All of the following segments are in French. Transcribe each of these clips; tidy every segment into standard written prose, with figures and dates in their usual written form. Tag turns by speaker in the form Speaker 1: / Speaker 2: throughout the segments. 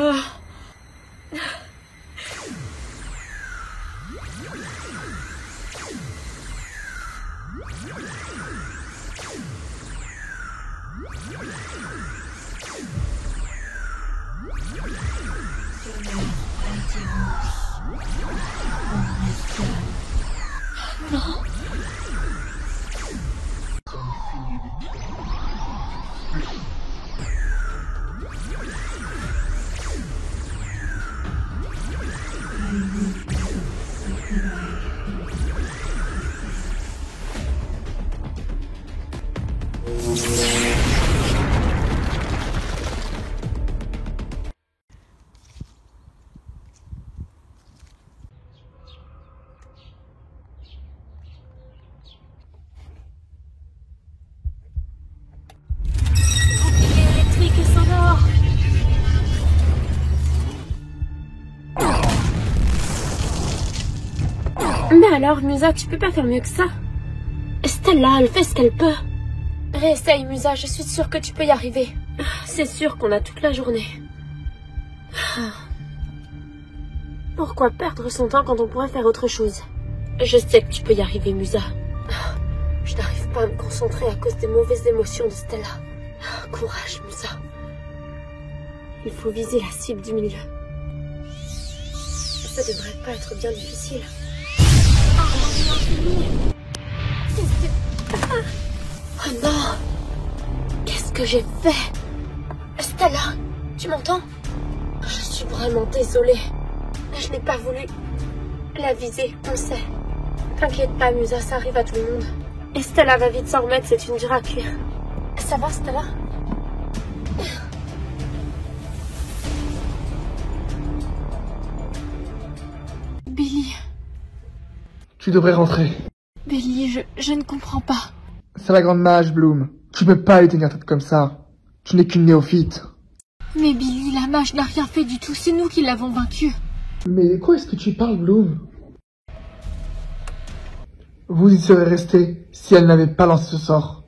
Speaker 1: Non. Électrique et sonore. Mais alors, Musa, tu peux pas faire mieux que ça. Stella, elle fait ce qu'elle peut. Réessaye, Musa, je suis sûre que tu peux y arriver. C'est sûr qu'on a toute la journée. Pourquoi perdre son temps quand on pourrait faire autre chose? Je sais que tu peux y arriver, Musa. Je n'arrive pas à me concentrer à cause des mauvaises émotions de Stella. Courage, Musa. Il faut viser la cible du milieu. Ça devrait pas être bien difficile. Oh non! Qu'est-ce que j'ai fait? Stella, tu m'entends? Je suis vraiment désolée. Je n'ai pas voulu la viser, on sait. T'inquiète pas, Musa, ça arrive à tout le monde. Et Stella va vite s'en remettre, c'est une dure à cuire. Ça va, Stella? Billy.
Speaker 2: Tu devrais rentrer.
Speaker 1: Billy, je ne comprends pas.
Speaker 2: C'est la grande mage, Bloom. Tu peux pas les tenir tête comme ça. Tu n'es qu'une néophyte.
Speaker 1: Mais Billy, la mage n'a rien fait du tout, c'est nous qui l'avons vaincue.
Speaker 2: Mais de quoi est-ce que tu parles, Bloom? Vous y serez restés si elle n'avait pas lancé ce sort.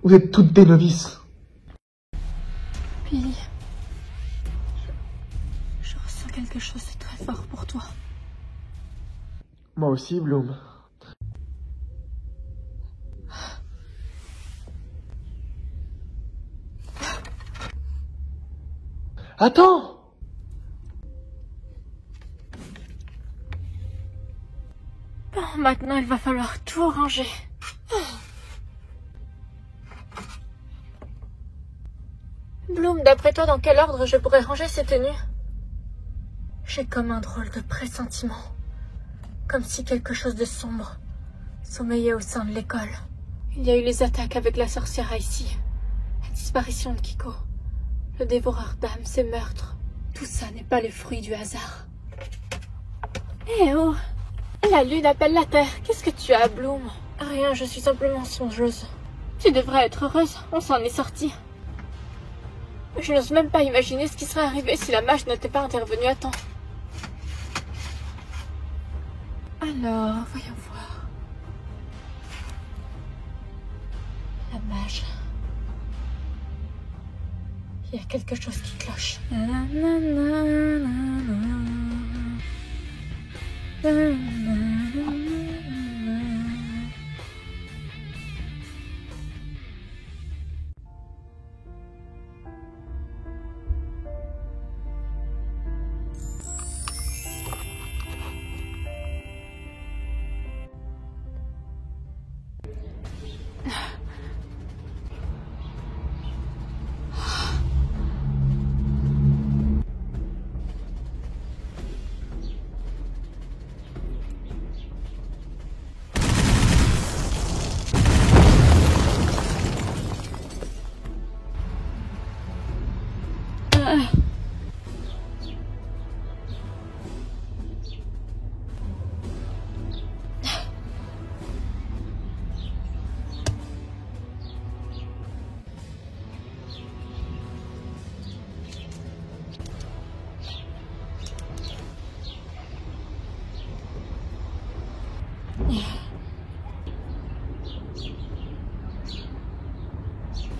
Speaker 2: Vous êtes toutes des novices.
Speaker 1: Billy, je ressens quelque chose de très fort pour toi.
Speaker 2: Moi aussi, Bloom. Attends!
Speaker 1: Bon, maintenant il va falloir tout ranger. Bloom, d'après toi, dans quel ordre je pourrais ranger ces tenues? J'ai comme un drôle de pressentiment. Comme si quelque chose de sombre sommeillait au sein de l'école. Il y a eu les attaques avec la sorcière ici, la disparition de Kiko, le dévoreur d'âmes, ces meurtres. Tout ça n'est pas le fruit du hasard. Eh oh! La lune appelle la terre. Qu'est-ce que tu as, Bloom? Rien, je suis simplement songeuse. Tu devrais être heureuse, on s'en est sorti. Je n'ose même pas imaginer ce qui serait arrivé si la mage n'était pas intervenue à temps. Alors, voyons voir. La mage. Il y a quelque chose qui cloche.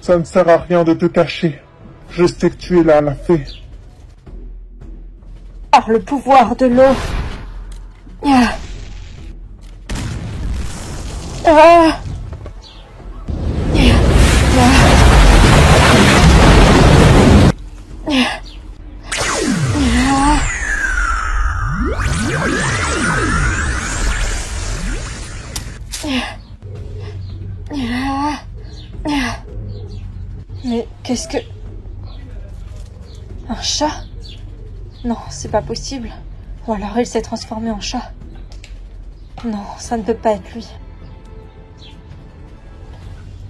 Speaker 3: Ça ne sert à rien de te cacher. Je sais que tu es là, la fée.
Speaker 1: par le pouvoir de l'eau. Mais qu'est-ce que... Un chat? Non, c'est pas possible. Ou alors il s'est transformé en chat. Non, ça ne peut pas être lui.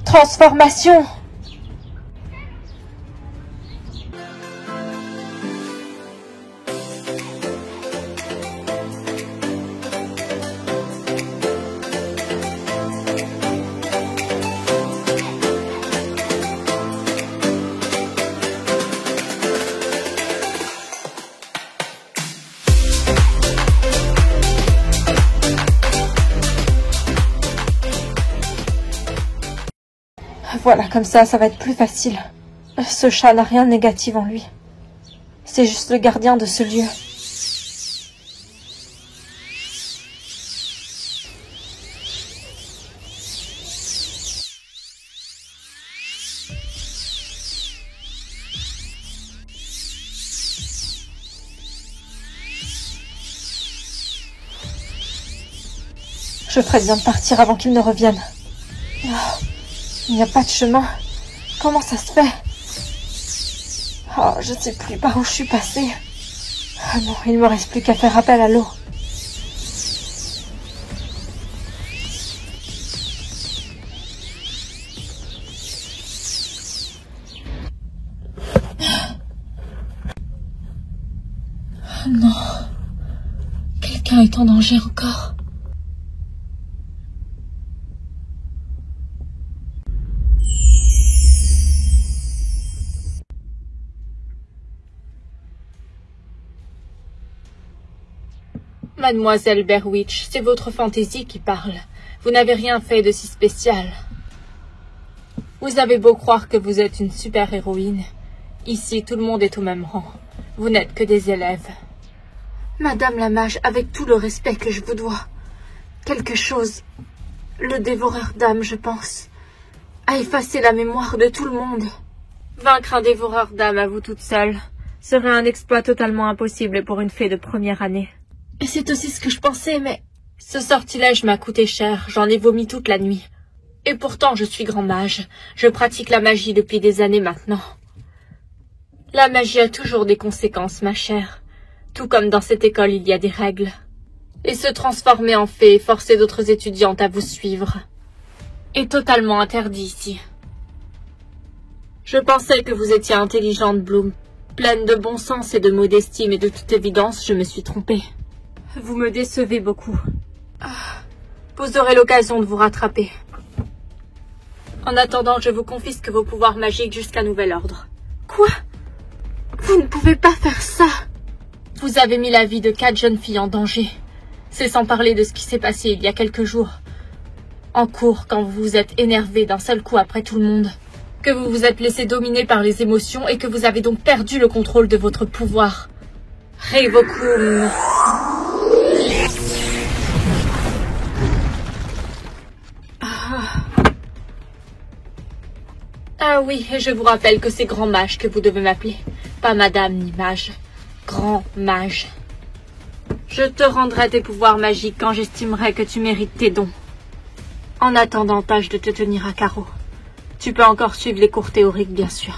Speaker 1: Transformation! Voilà, comme ça va être plus facile. Ce chat n'a rien de négatif en lui. C'est juste le gardien de ce lieu. Je ferais bien de partir avant qu'il ne revienne. Oh, il n'y a pas de chemin. Comment ça se fait? Oh, je ne sais plus par où je suis passée. Ah non, il ne me reste plus qu'à faire appel à l'eau. Oh non. Quelqu'un est en danger encore. Mademoiselle Berwitch, c'est votre fantaisie qui parle. Vous n'avez rien fait de si spécial. Vous avez beau croire que vous êtes une super-héroïne. Ici, tout le monde est au même rang. Vous n'êtes que des élèves. Madame la mage, avec tout le respect que je vous dois, quelque chose, le dévoreur d'âmes, je pense, a effacé la mémoire de tout le monde. Vaincre un dévoreur d'âmes à vous toute seule serait un exploit totalement impossible pour une fée de première année. Et c'est aussi ce que je pensais, mais... Ce sortilège m'a coûté cher, j'en ai vomi toute la nuit. Et pourtant, je suis grand mage. Je pratique la magie depuis des années maintenant. La magie a toujours des conséquences, ma chère. Tout comme dans cette école, il y a des règles. Et se transformer en fée et forcer d'autres étudiantes à vous suivre est totalement interdit ici. Je pensais que vous étiez intelligente, Bloom, pleine de bon sens et de modestie, mais de toute évidence, je me suis trompée. Vous me décevez beaucoup. Vous aurez l'occasion de vous rattraper. En attendant, je vous confisque vos pouvoirs magiques jusqu'à nouvel ordre. Quoi? Vous ne pouvez pas faire ça. Vous avez mis la vie de 4 jeunes filles en danger. C'est sans parler de ce qui s'est passé il y a quelques jours. En cours, quand vous vous êtes énervé d'un seul coup après tout le monde. Que vous vous êtes laissé dominer par les émotions et que vous avez donc perdu le contrôle de votre pouvoir. Revocum. Ah oui, et je vous rappelle que c'est grand mage que vous devez m'appeler. Pas madame ni mage. Grand mage. Je te rendrai tes pouvoirs magiques quand j'estimerai que tu mérites tes dons. En attendant, tâche de te tenir à carreau. Tu peux encore suivre les cours théoriques, bien sûr.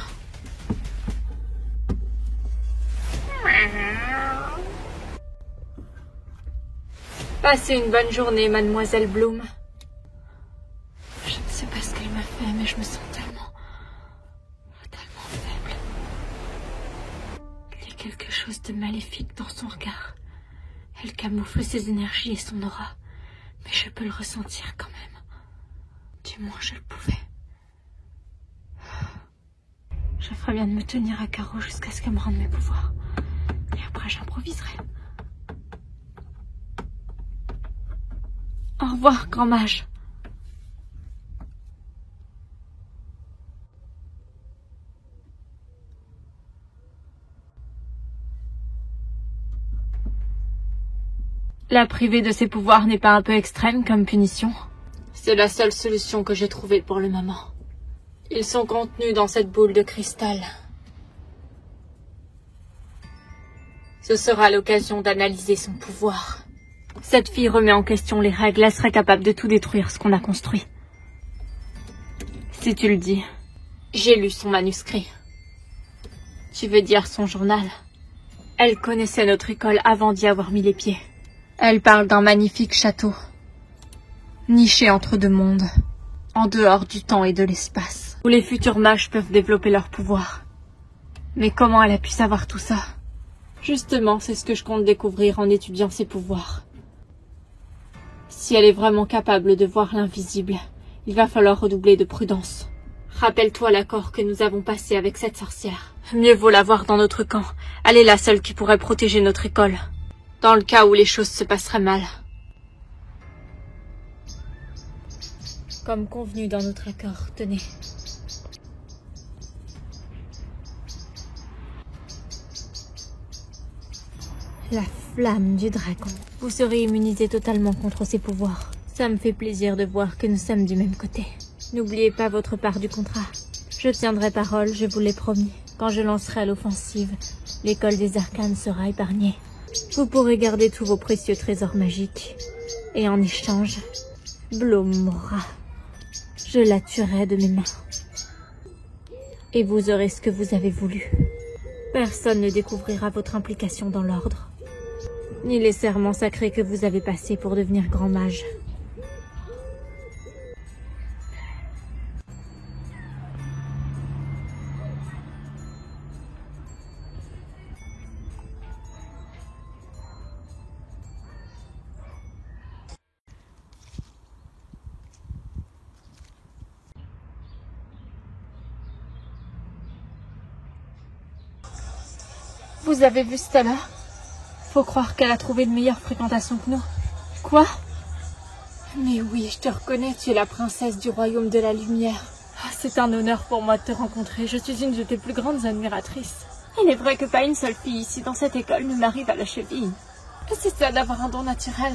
Speaker 1: Passez une bonne journée, mademoiselle Bloom. Je ne sais pas ce qu'elle m'a fait, mais je me sens tellement faible. Il y a quelque chose de maléfique dans son regard. Elle camoufle ses énergies et son aura, mais je peux le ressentir quand même. Du moins, je le pouvais. Je ferais bien de me tenir à carreau jusqu'à ce qu'elle me rende mes pouvoirs. Et après, j'improviserai. Au revoir, grand mage. La priver de ses pouvoirs n'est pas un peu extrême comme punition? C'est la seule solution que j'ai trouvée pour le moment. Ils sont contenus dans cette boule de cristal. Ce sera l'occasion d'analyser son pouvoir. Cette fille remet en question les règles, elle serait capable de tout détruire ce qu'on a construit. Si tu le dis, j'ai lu son manuscrit. Tu veux dire son journal? Elle connaissait notre école avant d'y avoir mis les pieds. Elle parle d'un magnifique château, niché entre deux mondes, en dehors du temps et de l'espace, où les futurs mages peuvent développer leur pouvoir. Mais comment elle a pu savoir tout ça? Justement, c'est ce que je compte découvrir en étudiant ses pouvoirs. Si elle est vraiment capable de voir l'invisible, il va falloir redoubler de prudence. Rappelle-toi l'accord que nous avons passé avec cette sorcière. Mieux vaut l'avoir dans notre camp. Elle est la seule qui pourrait protéger notre école, dans le cas où les choses se passeraient mal. Comme convenu dans notre accord, tenez. La flamme du dragon. Vous serez immunisé totalement contre ses pouvoirs. Ça me fait plaisir de voir que nous sommes du même côté. N'oubliez pas votre part du contrat. Je tiendrai parole, je vous l'ai promis. Quand je lancerai l'offensive, l'école des arcanes sera épargnée. Vous pourrez garder tous vos précieux trésors magiques. Et en échange, Bloom mourra. Je la tuerai de mes mains. Et vous aurez ce que vous avez voulu. Personne ne découvrira votre implication dans l'ordre, ni les serments sacrés que vous avez passés pour devenir grand mage. Vous avez vu Stella? Faut croire qu'elle a trouvé une meilleure fréquentation que nous. Quoi? Mais oui, je te reconnais, tu es la princesse du royaume de la lumière. C'est un honneur pour moi de te rencontrer, je suis une de tes plus grandes admiratrices. Il est vrai que pas une seule fille ici dans cette école ne m'arrive à la cheville. C'est ça d'avoir un don naturel.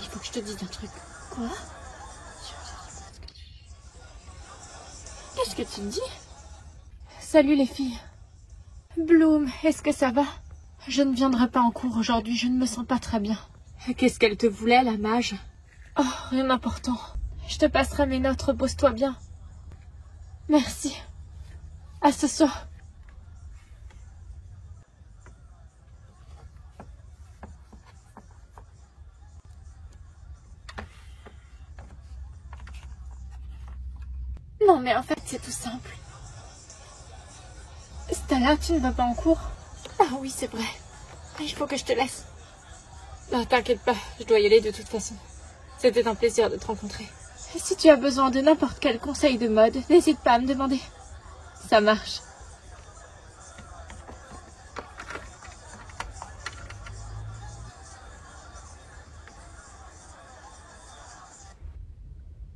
Speaker 1: Il faut que je te dise un truc. Quoi? Qu'est-ce que tu dis? Salut les filles. Bloom, est-ce que ça va? Je ne viendrai pas en cours aujourd'hui, je ne me sens pas très bien. Qu'est-ce qu'elle te voulait, la mage? Oh, rien d'important. Je te passerai mes notes, repose-toi bien. Merci. À ce soir. Non, mais en fait, c'est tout simple. Stella, tu ne vas pas en cours? Ah oui, c'est vrai. Il faut que je te laisse. Non, t'inquiète pas, je dois y aller de toute façon. C'était un plaisir de te rencontrer. Et si tu as besoin de n'importe quel conseil de mode, n'hésite pas à me demander. Ça marche.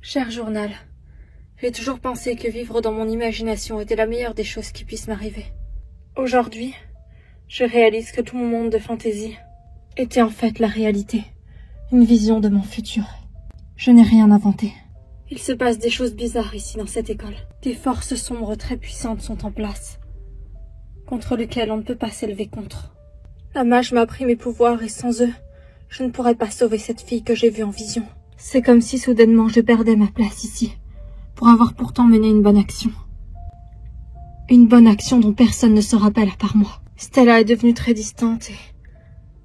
Speaker 1: Cher journal, j'ai toujours pensé que vivre dans mon imagination était la meilleure des choses qui puissent m'arriver. Aujourd'hui, je réalise que tout mon monde de fantaisie était en fait la réalité, une vision de mon futur. Je n'ai rien inventé. Il se passe des choses bizarres ici dans cette école. Des forces sombres très puissantes sont en place, contre lesquelles on ne peut pas s'élever contre. La mage m'a appris mes pouvoirs et sans eux, je ne pourrais pas sauver cette fille que j'ai vue en vision. C'est comme si soudainement je perdais ma place ici, pour avoir pourtant mené une bonne action. Une bonne action dont personne ne se rappelle à part moi. Stella est devenue très distante et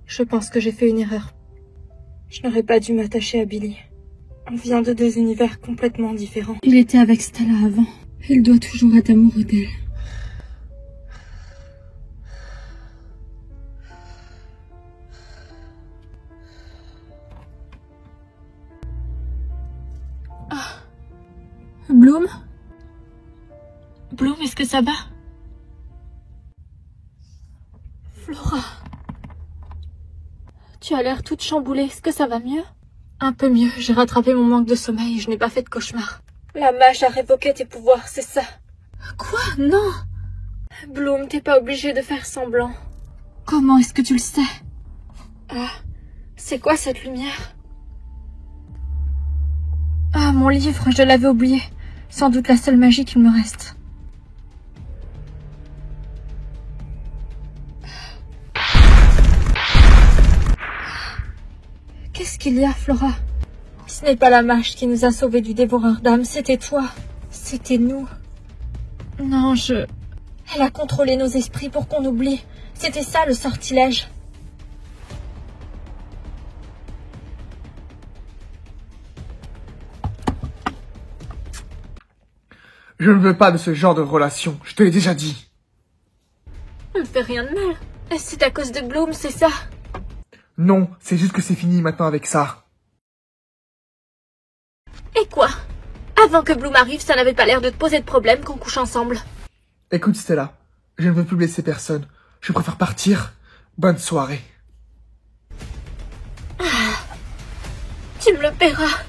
Speaker 1: je pense que j'ai fait une erreur. Je n'aurais pas dû m'attacher à Billy. On vient de deux univers complètement différents. Il était avec Stella avant. Il doit toujours être amoureux d'elle. Ah. Bloom? Bloom, est-ce que ça va? Flora. Tu as l'air toute chamboulée, est-ce que ça va mieux? Un peu mieux, j'ai rattrapé mon manque de sommeil et je n'ai pas fait de cauchemar. La mage a révoqué tes pouvoirs, c'est ça? Quoi? Non! Bloom, t'es pas obligée de faire semblant. Comment est-ce que tu le sais? Ah, c'est quoi cette lumière? Ah, mon livre, je l'avais oublié. Sans doute la seule magie qu'il me reste. Qu'est-ce qu'il y a, Flora? Ce n'est pas la mage qui nous a sauvés du dévoreur d'âmes, c'était toi. C'était nous. Non, Elle a contrôlé nos esprits pour qu'on oublie. C'était ça le sortilège.
Speaker 2: Je ne veux pas de ce genre de relation, je te l'ai déjà dit.
Speaker 1: On ne fait rien de mal. C'est à cause de Bloom, c'est ça?
Speaker 2: Non, c'est juste que c'est fini maintenant avec ça.
Speaker 1: Et quoi? Avant que Bloom arrive, ça n'avait pas l'air de te poser de problème qu'on couche ensemble.
Speaker 2: Écoute Stella, je ne veux plus blesser personne. Je préfère partir. Bonne soirée.
Speaker 1: Ah, tu me le paieras.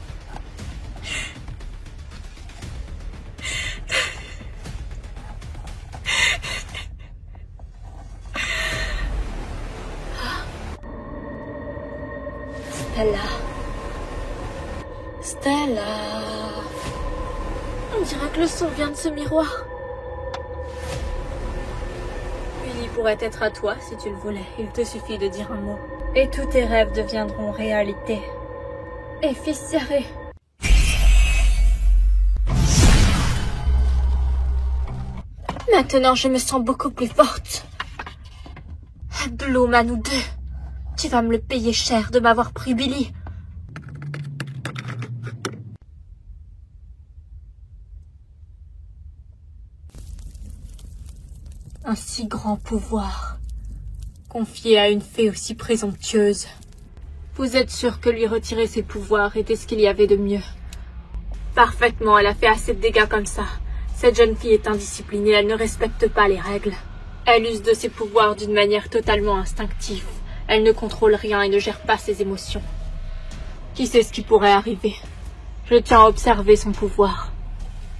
Speaker 1: Stella. On dirait que le son vient de ce miroir. Billy pourrait être à toi si tu le voulais. Il te suffit de dire un mot. Et tous tes rêves deviendront réalité. Et fils serré. Maintenant, je me sens beaucoup plus forte. Bloom à nous deux. Tu vas me le payer cher de m'avoir pris Billy. Un si grand pouvoir, confié à une fée aussi présomptueuse. Vous êtes sûr que lui retirer ses pouvoirs était ce qu'il y avait de mieux? Parfaitement, elle a fait assez de dégâts comme ça. Cette jeune fille est indisciplinée, elle ne respecte pas les règles. Elle use de ses pouvoirs d'une manière totalement instinctive. Elle ne contrôle rien et ne gère pas ses émotions. Qui sait ce qui pourrait arriver? Je tiens à observer son pouvoir.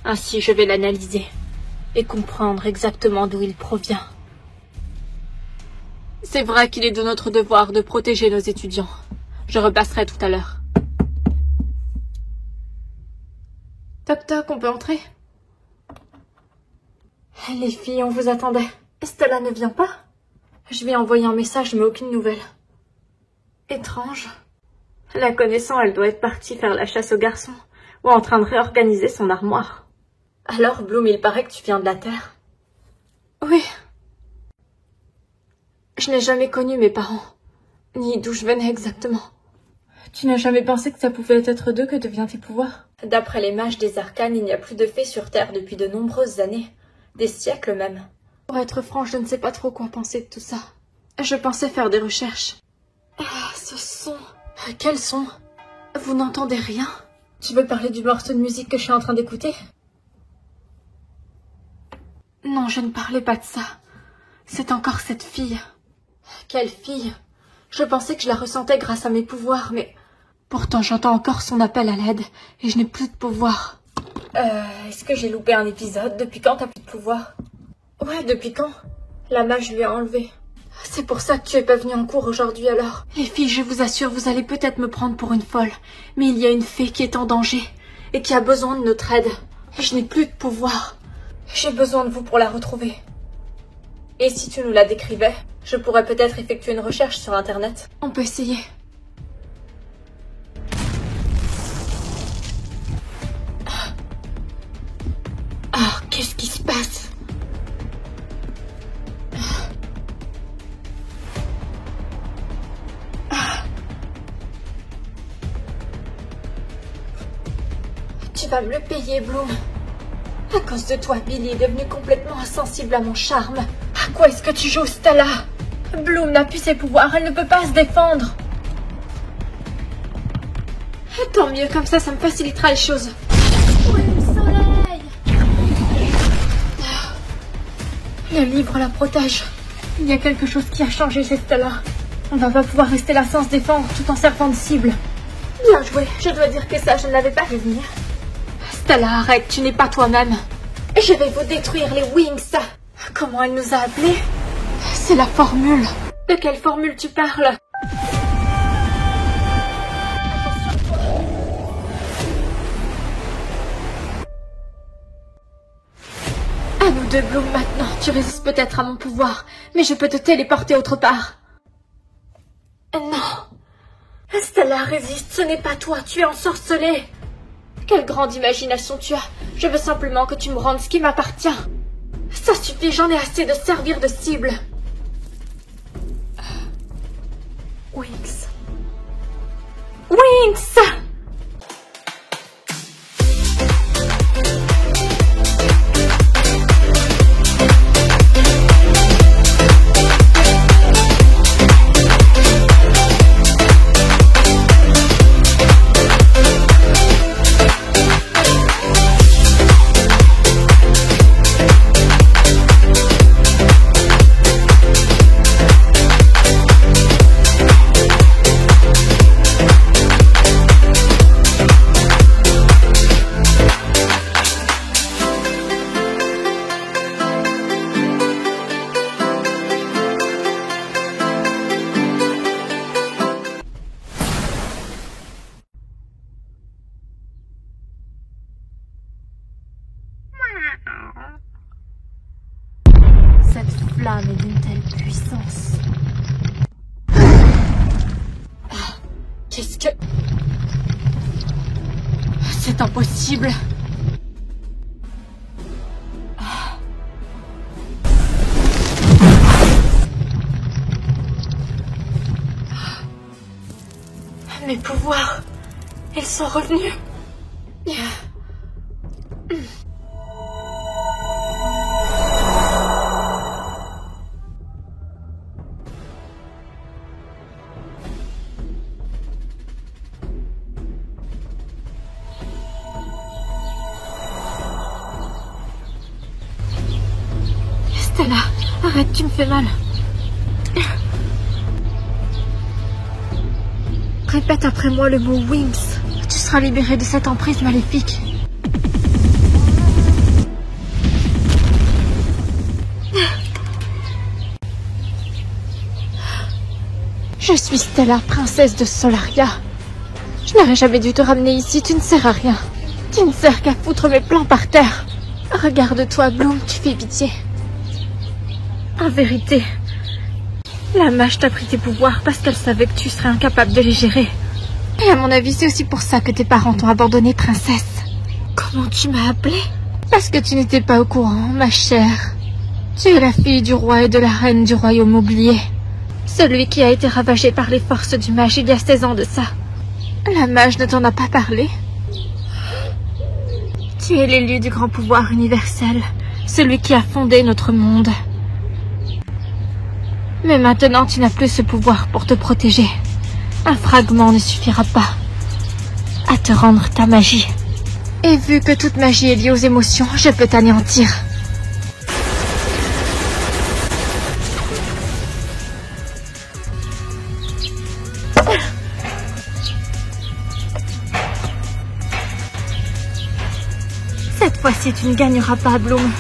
Speaker 1: Ainsi, je vais l'analyser et comprendre exactement d'où il provient. C'est vrai qu'il est de notre devoir de protéger nos étudiants. Je repasserai tout à l'heure. Toc toc, on peut entrer? Les filles, on vous attendait. Stella ne vient pas? Je lui ai envoyé un message, mais aucune nouvelle. Étrange. La connaissant, elle doit être partie faire la chasse aux garçons, ou en train de réorganiser son armoire. Alors, Bloom, il paraît que tu viens de la Terre. Oui. Je n'ai jamais connu mes parents, ni d'où je venais exactement. Tu n'as jamais pensé que ça pouvait être d'eux que devient tes pouvoirs? D'après les mages des arcanes, il n'y a plus de fées sur Terre depuis de nombreuses années, des siècles même. Pour être franche, je ne sais pas trop quoi penser de tout ça. Je pensais faire des recherches. Ah, ce son. Quel son? Vous n'entendez rien? Tu veux parler du morceau de musique que je suis en train d'écouter? Non, je ne parlais pas de ça. C'est encore cette fille. Quelle fille? Je pensais que je la ressentais grâce à mes pouvoirs, mais... Pourtant, j'entends encore son appel à l'aide, et je n'ai plus de pouvoir. Est-ce que j'ai loupé un épisode? Depuis quand t'as plus de pouvoir? Ouais, depuis quand? La mage lui a enlevé. C'est pour ça que tu es pas venue en cours aujourd'hui alors. Les filles, je vous assure, vous allez peut-être me prendre pour une folle, mais il y a une fée qui est en danger, et qui a besoin de notre aide. Je n'ai plus de pouvoir. J'ai besoin de vous pour la retrouver. Et si tu nous la décrivais, je pourrais peut-être effectuer une recherche sur Internet. On peut essayer. Ah, qu'est-ce qui se passe? Tu vas me le payer, Bloom. À cause de toi, Billy est devenue complètement insensible à mon charme. À quoi est-ce que tu joues, Stella? Bloom n'a plus ses pouvoirs, elle ne peut pas se défendre. Tant mieux, comme ça me facilitera les choses. Oui, le soleil! Le livre la protège. Il y a quelque chose qui a changé chez Stella. On va pas pouvoir rester là sans se défendre tout en servant de cible. Bien joué, je dois dire que ça, je ne l'avais pas vu venir. Stella, arrête, tu n'es pas toi-même. Je vais vous détruire les Wings. Comment elle nous a appelés? C'est la formule. De quelle formule tu parles? 2, Bloom, maintenant. Tu résistes peut-être à mon pouvoir, mais je peux te téléporter autre part. Non. Stella, résiste, ce n'est pas toi, tu es ensorcelée. Quelle grande imagination tu as. Je veux simplement que tu me rendes ce qui m'appartient. Ça suffit, j'en ai assez de servir de cible. Wings. Wings! Cette flamme est d'une telle puissance. Qu'est-ce que... C'est impossible. Mes pouvoirs, ils sont revenus. Stella, arrête, tu me fais mal. Répète après moi le mot Wings. Tu seras libérée de cette emprise maléfique. Je suis Stella, princesse de Solaria. Je n'aurais jamais dû te ramener ici, tu ne sers à rien. Tu ne sers qu'à foutre mes plans par terre. Regarde-toi, Bloom, tu fais pitié. En vérité, la mage t'a pris tes pouvoirs parce qu'elle savait que tu serais incapable de les gérer. Et à mon avis, c'est aussi pour ça que tes parents t'ont abandonnée, princesse. Comment tu m'as appelée? Parce que tu n'étais pas au courant, ma chère. Tu es la fille du roi et de la reine du royaume oublié. Celui qui a été ravagé par les forces du mage il y a 16 ans de ça. La mage ne t'en a pas parlé? Tu es l'élu du grand pouvoir universel, celui qui a fondé notre monde. Mais maintenant, tu n'as plus ce pouvoir pour te protéger. Un fragment ne suffira pas à te rendre ta magie. Et vu que toute magie est liée aux émotions, je peux t'anéantir. Cette fois-ci, tu ne gagneras pas, Bloom.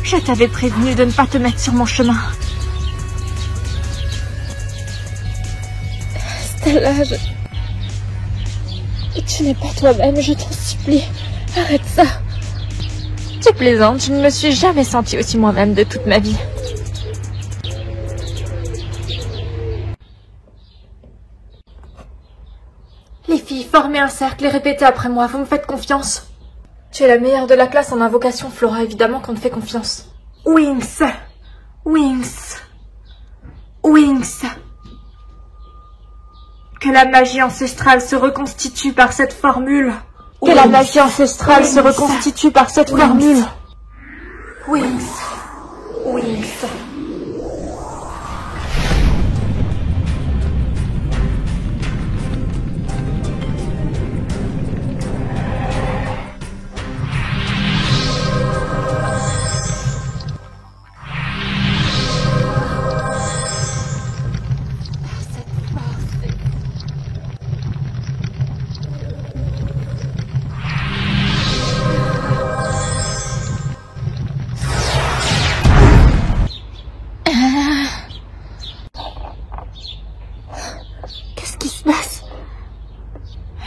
Speaker 1: Je t'avais prévenu de ne pas te mettre sur mon chemin. Stella, tu n'es pas toi-même, je t'en supplie. Arrête ça. Tu plaisantes, je ne me suis jamais sentie aussi moi-même de toute ma vie. Les filles, formez un cercle et répétez après moi, vous me faites confiance. Tu es la meilleure de la classe en invocation, Flora, évidemment qu'on te fait confiance. Wings. Wings. Wings. Que la magie ancestrale se reconstitue par cette formule. Que la magie ancestrale se reconstitue par cette formule. Wings. Wings.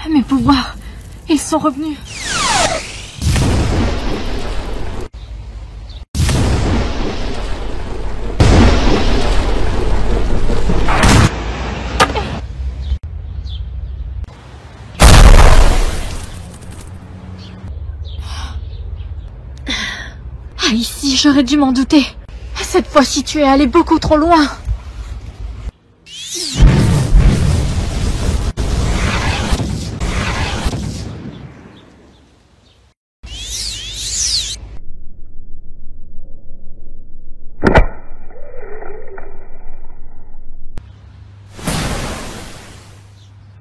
Speaker 1: Mes pouvoirs, ils sont revenus. ici, j'aurais dû m'en douter. Cette fois-ci, tu es allé beaucoup trop loin.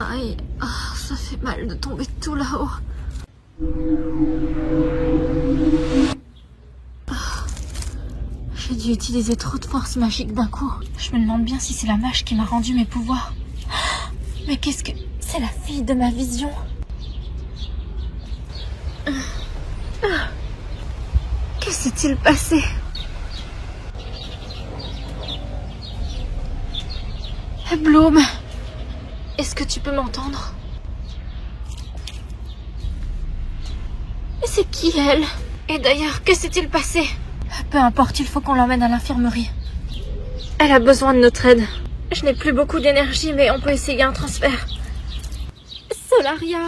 Speaker 1: Aïe, ça fait mal de tomber tout là-haut. J'ai dû utiliser trop de force magique d'un coup. Je me demande bien si c'est la mage qui m'a rendu mes pouvoirs. Mais qu'est-ce que... C'est la fille de ma vision. Que s'est-il passé? Bloom, est-ce que tu peux m'entendre? C'est qui elle? Et d'ailleurs, que s'est-il passé? Peu importe, il faut qu'on l'emmène à l'infirmerie. Elle a besoin de notre aide. Je n'ai plus beaucoup d'énergie, mais on peut essayer un transfert. Solaria!